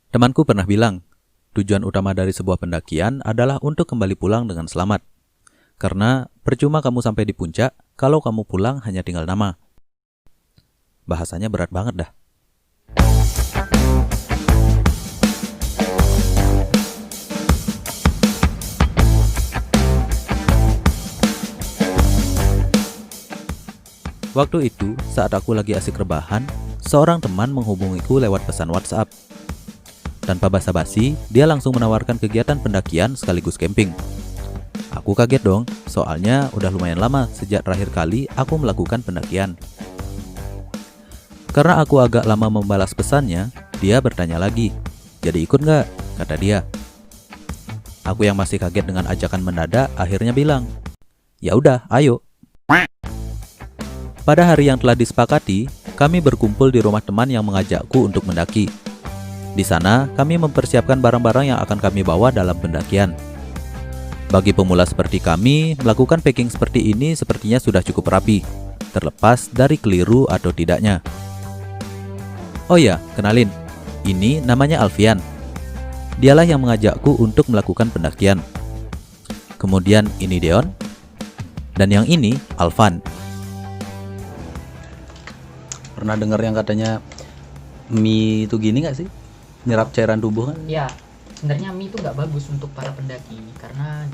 Temanku pernah bilang, tujuan utama dari sebuah pendakian adalah untuk kembali pulang dengan selamat. Karena percuma kamu sampai di puncak kalau kamu pulang hanya tinggal nama. Bahasanya berat banget dah. Waktu itu, saat aku lagi asik rebahan, seorang teman menghubungiku lewat pesan WhatsApp. Tanpa basa-basi, dia langsung menawarkan kegiatan pendakian sekaligus camping. Aku kaget dong, soalnya udah lumayan lama sejak terakhir kali aku melakukan pendakian. Karena aku agak lama membalas pesannya, dia bertanya lagi, "Jadi ikut nggak?" kata dia. Aku yang masih kaget dengan ajakan mendadak akhirnya bilang, "Ya udah, ayo." Pada hari yang telah disepakati, kami berkumpul di rumah teman yang mengajakku untuk mendaki. Di sana, kami mempersiapkan barang-barang yang akan kami bawa dalam pendakian. Bagi pemula seperti kami, melakukan packing seperti ini sepertinya sudah cukup rapi, terlepas dari keliru atau tidaknya. Oh ya, kenalin, ini namanya Alfian. Dialah yang mengajakku untuk melakukan pendakian. Kemudian ini Deon, dan yang ini Alvan. Pernah dengar yang katanya mie itu gini nggak sih? Nyerap cairan tubuh kan? Ya, sebenarnya mie itu nggak bagus untuk para pendaki karena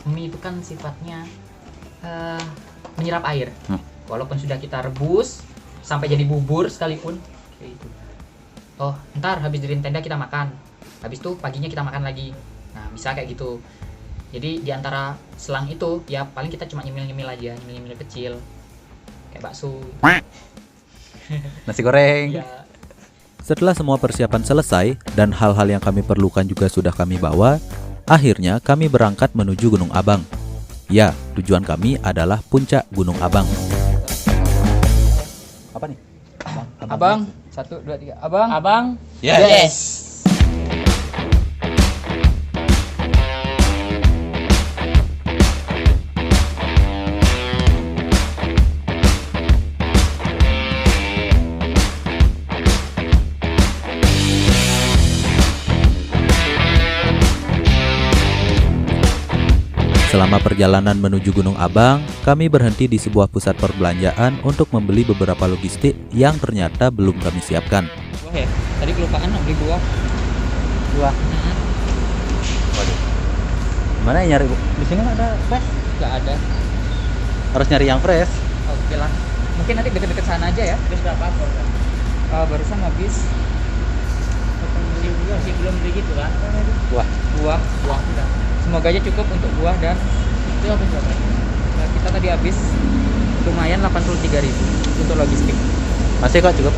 mie itu kan sifatnya menyerap air. Walaupun sudah kita rebus sampai jadi bubur sekalipun, kayak gitu. Oh, ntar habis dari tenda kita makan, habis itu paginya kita makan lagi. Nah, bisa kayak gitu. Jadi di antara selang itu ya paling kita cuma nyemil-nyemil aja, nyemil-nyemil kecil, kayak bakso. Nasi goreng. Ya. Setelah semua persiapan selesai dan hal-hal yang kami perlukan juga sudah kami bawa, akhirnya kami berangkat menuju Gunung Abang. Ya, tujuan kami adalah puncak Gunung Abang. Apa nih? Abang, 1, 2, 3. Abang. Yes. Selama perjalanan menuju Gunung Abang, kami berhenti di sebuah pusat perbelanjaan untuk membeli beberapa logistik yang ternyata belum kami siapkan. Buah ya? Tadi kelupaan beli buah. Waduh. Mana yang nyari, Bu? Di sini nggak ada fresh? Nggak ada. Harus nyari yang fresh. Oke lah. Mungkin nanti deket-deket sana aja ya. Habis berapa? Barusan habis. Masih belum beli gitu kan? Buah udah. Semoga aja cukup untuk buah dan itu habis berapa? Nah, kita tadi habis lumayan 83.000 untuk logistik. Masih kok cukup?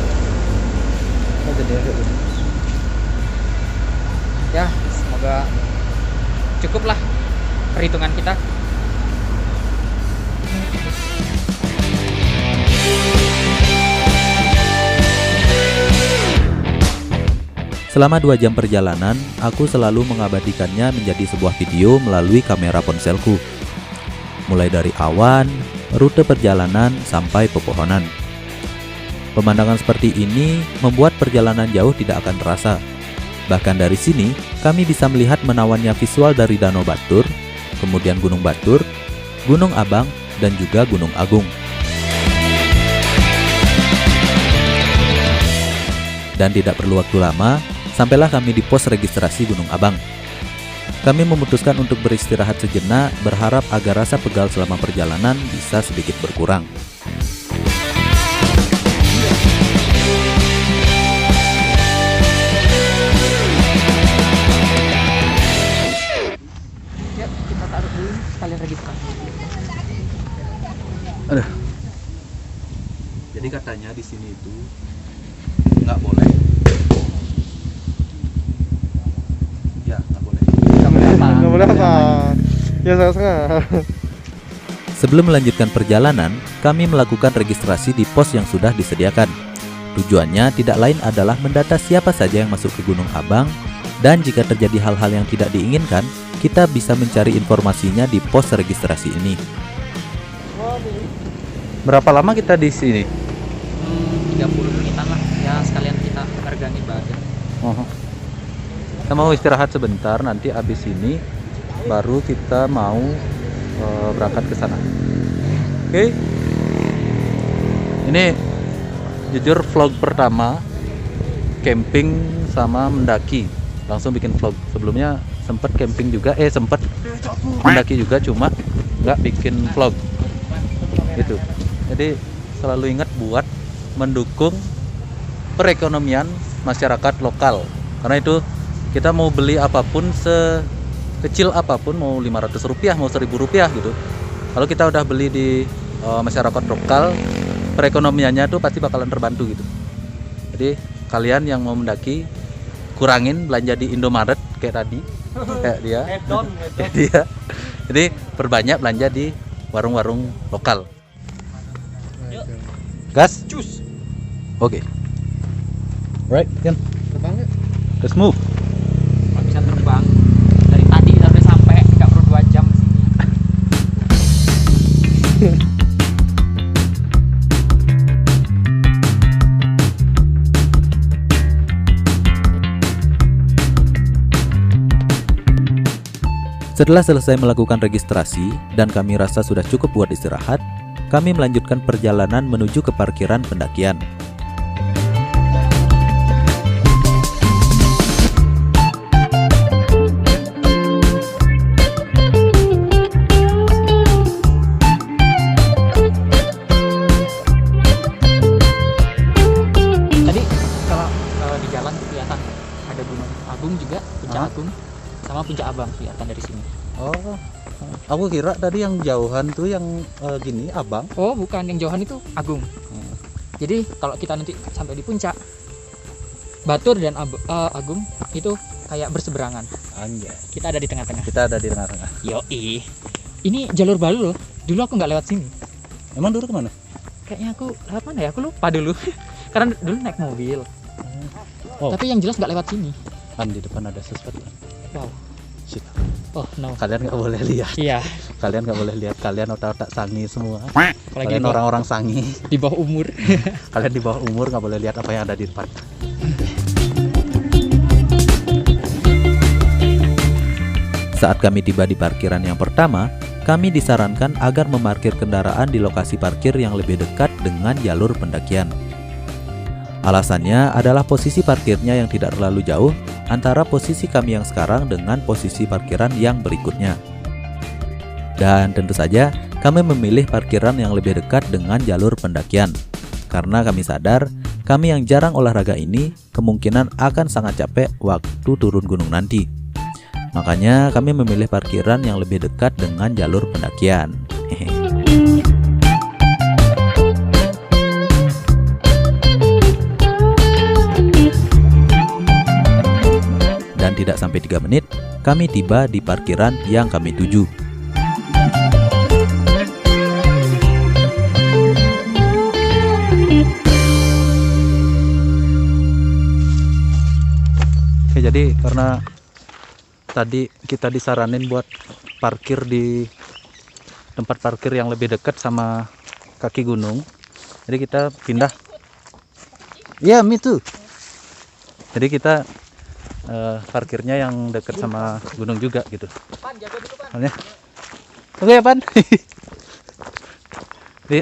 Ya, semoga cukup lah perhitungan kita. Selama 2 jam perjalanan, aku selalu mengabadikannya menjadi sebuah video melalui kamera ponselku. Mulai dari awan, rute perjalanan, sampai pepohonan. Pemandangan seperti ini membuat perjalanan jauh tidak akan terasa. Bahkan dari sini, kami bisa melihat menawannya visual dari Danau Batur, kemudian Gunung Batur, Gunung Abang, dan juga Gunung Agung. Dan tidak perlu waktu lama, sampailah kami di pos registrasi Gunung Abang. Kami memutuskan untuk beristirahat sejenak, berharap agar rasa pegal selama perjalanan bisa sedikit berkurang. Ya, kita taruh dulu sekalian registrasi. Aduh. Jadi katanya di sini itu nggak boleh. Ya, nggak boleh. Nggak boleh apa? Ya sangat. Sebelum melanjutkan perjalanan, kami melakukan registrasi di pos yang sudah disediakan. Tujuannya tidak lain adalah mendata siapa saja yang masuk ke Gunung Abang, dan jika terjadi hal-hal yang tidak diinginkan, kita bisa mencari informasinya di pos registrasi ini. Berapa lama kita di sini? 30 menitan lah ya, sekalian kita hargain badan. Kita mau istirahat sebentar, nanti abis ini baru kita mau berangkat ke sana. Oke. Ini jujur vlog pertama camping sama mendaki. Langsung bikin vlog. Sebelumnya sempet camping juga, sempet mendaki juga, cuma nggak bikin vlog. Itu. Jadi selalu ingat buat mendukung perekonomian masyarakat lokal. Karena itu kita mau beli apapun, sekecil apapun, mau 500 rupiah, mau 1000 rupiah gitu. Kalau kita udah beli di masyarakat lokal, perekonomiannya tuh pasti bakalan terbantu gitu. Jadi kalian yang mau mendaki, kurangin belanja di Indomaret kayak tadi, kayak dia. Dia. Jadi perbanyak belanja di warung-warung lokal. Gas? Cus. Oke. Right, Ken. Terbang nggak? Let's move. Kalau bisa terbang dari tadi kita udah sampai, nggak perlu 2 jam sini. Setelah selesai melakukan registrasi dan kami rasa sudah cukup buat istirahat, kami melanjutkan perjalanan menuju ke parkiran pendakian. Tadi kalau di jalan kelihatan ada Gunung Agung juga, Puncak Agung, sama Puncak Abang kelihatan dari sini. Oh, aku kira tadi yang jauhan tuh yang gini, Abang. Oh bukan, yang jauhan itu Agung. Jadi kalau kita nanti sampai di puncak, Batur dan Agung itu kayak berseberangan. Anjay. Kita ada di tengah-tengah. Kita ada di tengah-tengah. Yoi. Ini jalur baru loh. Dulu aku nggak lewat sini. Emang dulu kemana? Kayaknya aku lewat mana ya? Aku lupa dulu. Karena dulu naik mobil. Oh. Tapi yang jelas nggak lewat sini. Kan di depan ada sesuatu. Wow. Shit. Oh no. Kalian nggak boleh lihat. Iya. Kalian nggak boleh lihat. Kalian otak-otak sangi semua. Apalagi Kalian orang-orang sangi. di bawah umur. Kalian di bawah umur nggak boleh lihat apa yang ada di depan. Saat kami tiba di parkiran yang pertama, kami disarankan agar memarkir kendaraan di lokasi parkir yang lebih dekat dengan jalur pendakian. Alasannya adalah posisi parkirnya yang tidak terlalu jauh antara posisi kami yang sekarang dengan posisi parkiran yang berikutnya. Dan tentu saja kami memilih parkiran yang lebih dekat dengan jalur pendakian, karena kami sadar kami yang jarang olahraga ini kemungkinan akan sangat capek waktu turun gunung nanti. Makanya kami memilih parkiran yang lebih dekat dengan jalur pendakian. Dan tidak sampai 3 menit, kami tiba di parkiran yang kami tuju. Oke, jadi karena tadi kita disaranin buat parkir di tempat parkir yang lebih dekat sama kaki gunung, jadi kita pindah. Ya, me too. Jadi kita parkirnya yang dekat sama gunung juga gitu. Pan, jaga dulu Pan. Soalnya, oke ya Pan. Jadi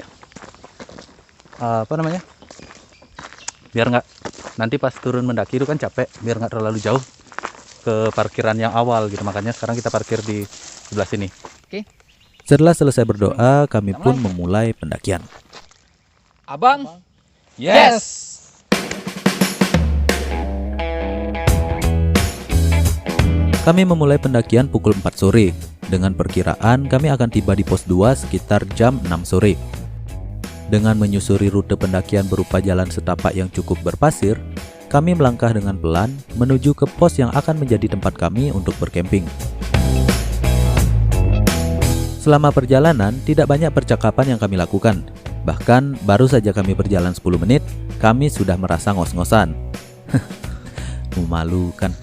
apa namanya? Biar nggak nanti pas turun mendaki itu kan capek, biar nggak terlalu jauh ke parkiran yang awal gitu. Makanya sekarang kita parkir di sebelah sini. Oke. Setelah selesai berdoa, kami pun memulai pendakian. Abang. Yes. Kami memulai pendakian pukul 4 sore. Dengan perkiraan kami akan tiba di pos 2 sekitar jam 6 sore. Dengan menyusuri rute pendakian berupa jalan setapak yang cukup berpasir, kami melangkah dengan pelan menuju ke pos yang akan menjadi tempat kami untuk berkemping. Selama perjalanan, tidak banyak percakapan yang kami lakukan. Bahkan, baru saja kami berjalan 10 menit, kami sudah merasa ngos-ngosan. Memalukan.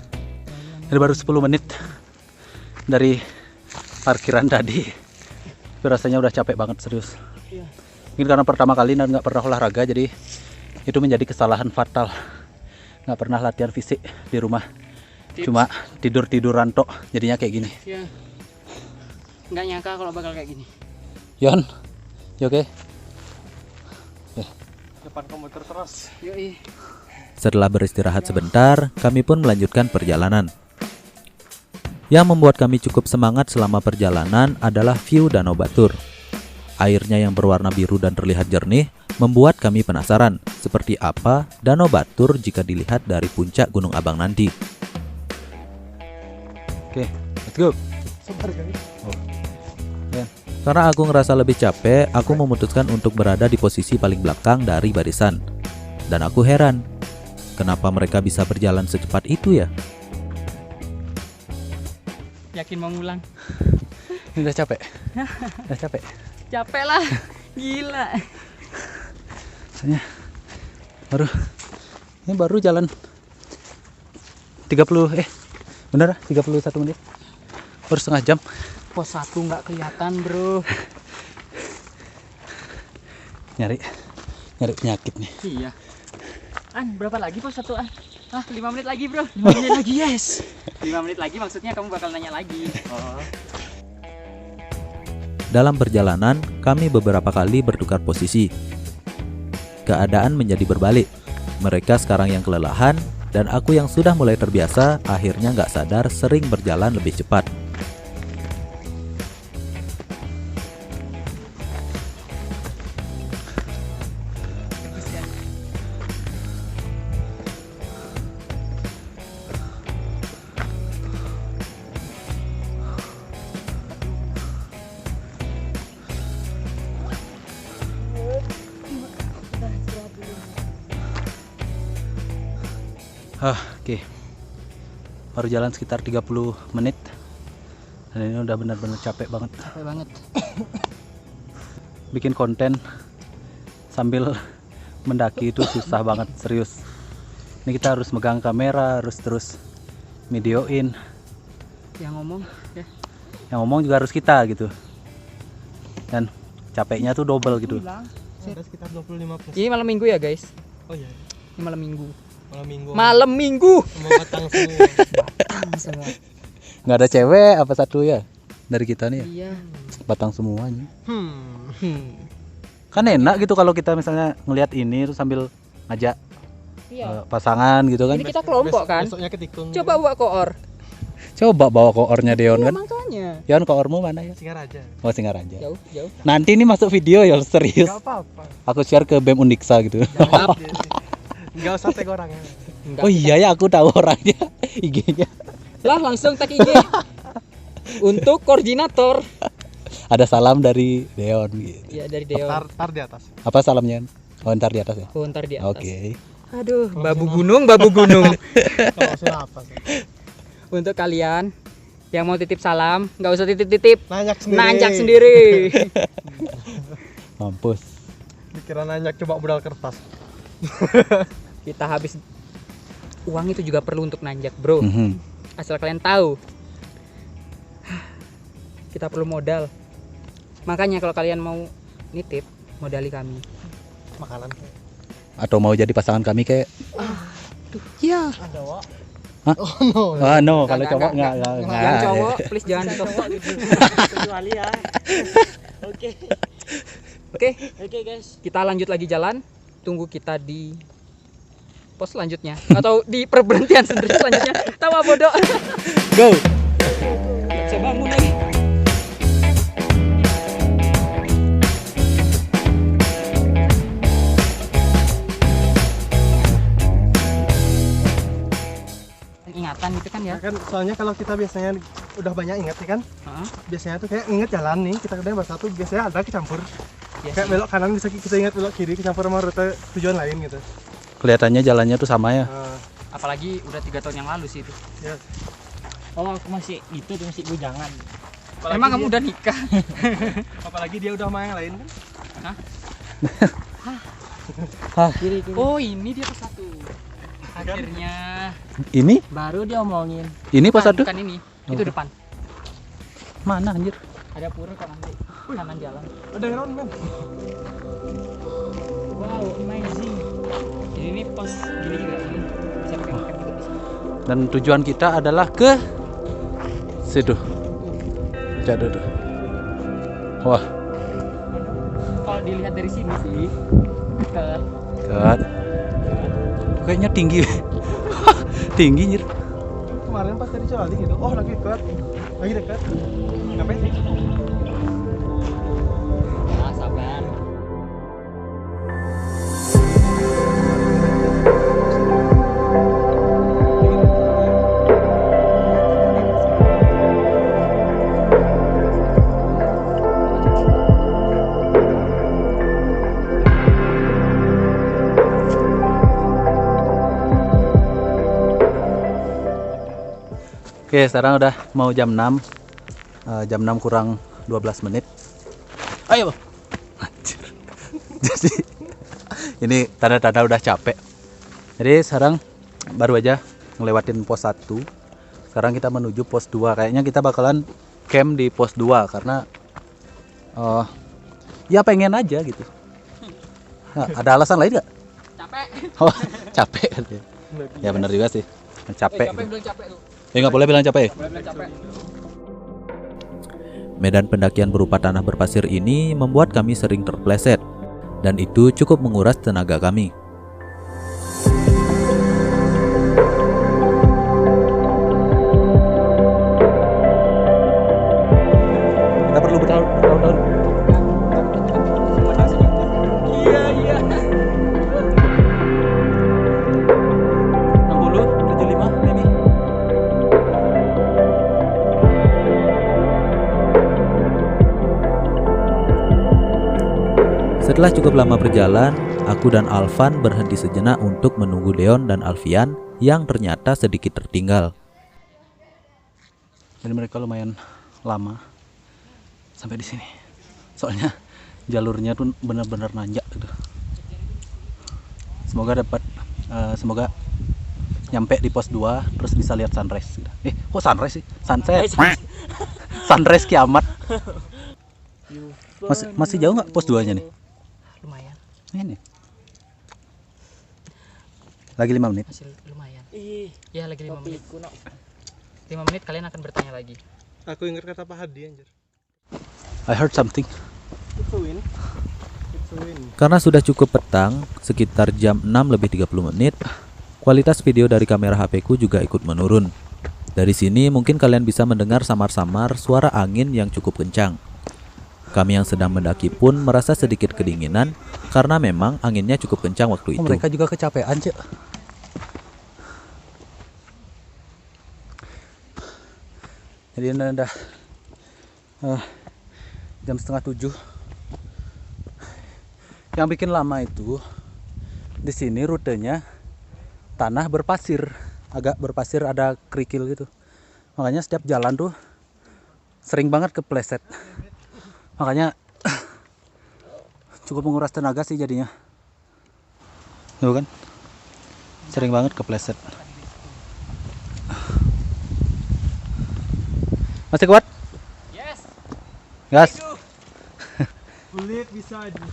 Ini baru 10 menit dari parkiran tadi. Tapi rasanya udah capek banget, serius. Mungkin karena pertama kali dan nggak pernah olahraga, jadi itu menjadi kesalahan fatal. Nggak pernah latihan fisik di rumah. Tips. Cuma tidur-tiduran tok jadinya kayak gini. Ya. Nggak nyangka kalau bakal kayak gini. Yon, ya oke. Depan komputer terus. Yoi. Setelah beristirahat sebentar, kami pun melanjutkan perjalanan. Yang membuat kami cukup semangat selama perjalanan adalah view Danau Batur. Airnya yang berwarna biru dan terlihat jernih membuat kami penasaran seperti apa Danau Batur jika dilihat dari puncak Gunung Abang nanti. Oke, let's go. Karena aku ngerasa lebih capek, aku memutuskan untuk berada di posisi paling belakang dari barisan. Dan aku heran, kenapa mereka bisa berjalan secepat itu ya? Yakin mau ngulang? Ini udah capek. Udah capek. Capek lah. Gila. Ini baru jalan 31 menit. Baru setengah jam. Pos 1 nggak kelihatan, bro. Nyari penyakit nih. Iya. Berapa lagi pos 1 an? 5 menit lagi, bro. 5 menit lagi, yes. 5 menit lagi maksudnya kamu bakal nanya lagi. Oh. Dalam perjalanan, kami beberapa kali bertukar posisi. Keadaan menjadi berbalik. Mereka sekarang yang kelelahan, dan aku yang sudah mulai terbiasa akhirnya nggak sadar sering berjalan lebih cepat. Oke. Baru jalan sekitar 30 menit. Dan ini udah benar-benar capek banget. Capek banget. Bikin konten sambil mendaki itu susah banget, serius. Ini kita harus megang kamera, harus terus videoin. Yang ngomong, ya. Yang ngomong juga harus kita gitu. Dan capeknya tuh double gitu. Ada sekitar 25%. Ini malam minggu ya, guys. Oh iya. Ini malam minggu. Malam minggu. Malam minggu. Mau batang semua. Semua. Nggak ada cewek apa satu ya dari kita nih ya? Iya. Batang semuanya. Hmm. Kan enak gitu kalau kita misalnya ngelihat ini terus sambil ngajak Iya. pasangan gitu kan. Ini kita kelompok kan. Besoknya ketikung. Coba bawa koor. Coba bawa koornya Deon Iya, kan. makanya. Yon, koormu mana ya? Singaraja. Oh, Singaraja. Jauh. Nanti ini masuk video ya, serius. Gak apa-apa. Aku share ke BEM Undiksa gitu. Gak usah tag orangnya. Enggak. Oh iya ya, aku tahu orangnya, IG-nya. Lah langsung tag IG. Untuk koordinator. Ada salam dari Deon gitu. Ya dari Deon. Tar di atas. Apa salamnya? Oh, ntar di atas ya. Oh, ntar di atas. Oke. Aduh, babu gunung. Kalau sudah apa sih? Untuk kalian yang mau titip salam, nggak usah titip-titip. Nanjak sendiri. Sendiri. Mampus. Dikira nanjak coba budal kertas. Kita habis uang itu juga perlu untuk nanjak, bro. Mhm. Asal kalian tahu. Kita perlu modal. Makanya kalau kalian mau nitip, modali kami. Makanan. Atau mau jadi pasangan kami kayak Iya. Ada wak. Hah? Oh no. ah no, kalau Nggak, cowok nggak. enggak. Yang cowok, please jangan ditolak. Kecuali ya. Oke. Oke guys. Kita lanjut lagi jalan. Tunggu kita di pos selanjutnya atau di perberhentian selanjutnya. Tawa bodoh. Go. Saya bangun lagi. Ingatan gitu kan ya. Nah, kan soalnya kalau kita biasanya udah banyak ingat ya kan, Heeh. biasanya tuh kayak inget jalan nih, kita kadang bersatu biasanya ada kecampur. Iya Kayak sih. belok kanan bisa kita ingat belok kiri kecampur sama rute tujuan lain gitu. Kelihatannya jalannya tuh sama ya. Nah, Apalagi udah 3 tahun yang lalu sih itu. ya. Oh, aku masih itu tuh masih bujangan. Apalagi Emang kamu dia- udah nikah? apalagi dia udah sama yang lain kan. Kiri kiri. Oh, ini dia pos 1. Akhirnya Ini? Baru dia omongin. Ini pas satu? bukan ini. Itu depan. Mana anjir? Ada pura kanan kanan jalan. Ada yang round man. Wow, amazing. Jadi ini pos gini juga ini. Bisa pakai makan juga bisa. Dan tujuan kita adalah ke situ. Jatuh tuh. Wah, Kalau dilihat dari sini sih dekat. dekat. Kayaknya tinggi. Tinggi nyir. Kemarin pas tadi Cawali gitu, oh lagi dekat. Lagi dekat. Ngapain sih? Nah, sabar. Oke, sekarang udah mau jam 6. Jam 6 kurang 12 menit. Ayo, Bang. Anjir. Jadi ini tanda-tanda udah capek. Jadi sekarang baru aja ngelewatin pos 1. Sekarang kita menuju pos 2. Kayaknya kita bakalan camp di pos 2 karena ya pengen aja gitu. Nah, ada alasan lain nggak? Capek. Oh, capek. Ya benar juga sih. Capek. Capek bilang capek tuh. Nggak boleh bilang capek. Boleh bilang capek. Medan pendakian berupa tanah berpasir ini membuat kami sering terpleset, dan itu cukup menguras tenaga kami. Kita perlu bertahun-tahun. Iya, iya. 60, 75, maybe. Setelah cukup lama berjalan, aku dan Alvan berhenti sejenak untuk menunggu Deon dan Alfian yang ternyata sedikit tertinggal. Jadi mereka lumayan lama sampai di sini. Soalnya jalurnya tuh benar-benar nanjak gitu. Semoga nyampe di pos 2 terus bisa lihat sunrise gitu. Kok sunrise sih? Sunset. Sunrise kiamat. Masih jauh nggak pos 2-nya nih? Lumayan, Ini. Lagi 5 menit. masih lumayan. Ih, Ya lagi 5 menit. topiku nak. 5 menit kalian akan bertanya lagi. Aku ingat kata Pak Hadi anjir. I heard something. It's a win. It's a win. Karena sudah cukup petang, sekitar jam 6:30 menit, kualitas video dari kamera HP ku juga ikut menurun. Dari sini mungkin kalian bisa mendengar samar-samar suara angin yang cukup kencang. Kami yang sedang mendaki pun merasa sedikit kedinginan karena memang anginnya cukup kencang waktu itu. Mereka juga kecapean, Cek. Jadi ini udah jam setengah 7. Yang bikin lama itu di sini rutenya tanah berpasir, agak berpasir, ada kerikil gitu. Makanya setiap jalan tuh sering banget kepleset. Makanya cukup menguras tenaga sih jadinya. Tuh kan? Sering banget kepleset. Masih kuat? Yes. Gas. Kulit bisa aja.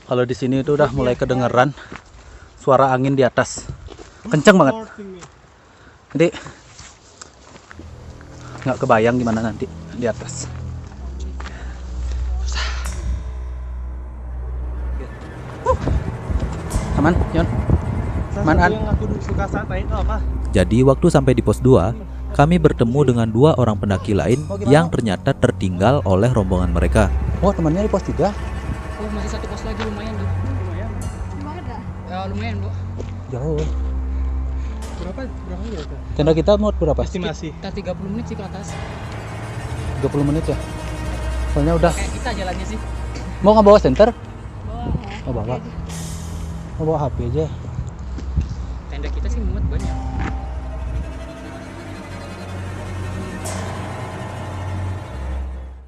Kalau di sini itu udah mulai kedengeran suara angin di atas. Kenceng banget. Jadi nggak kebayang gimana nanti di atas. Aman, Yon? Manan. Yang aku suka satain itu apa? Jadi waktu sampai di pos 2, kami bertemu dengan 2 orang pendaki lain yang ternyata tertinggal oleh rombongan mereka. Oh, temannya di pos 3? Oh, masih satu pos lagi, lumayan tuh. Lumayan. Ya, lumayan, Bu. Jauh. Berapa ya itu? Tenda kita mau berapa? Estimasi. Kita 30 menit sih ke atas. 30 menit ya? Soalnya udah. Kayak kita jalannya sih. Mau nggak bawa senter? Bawa. Oh, bawa. Mau bawa HP aja. Tenda kita sih muat banyak.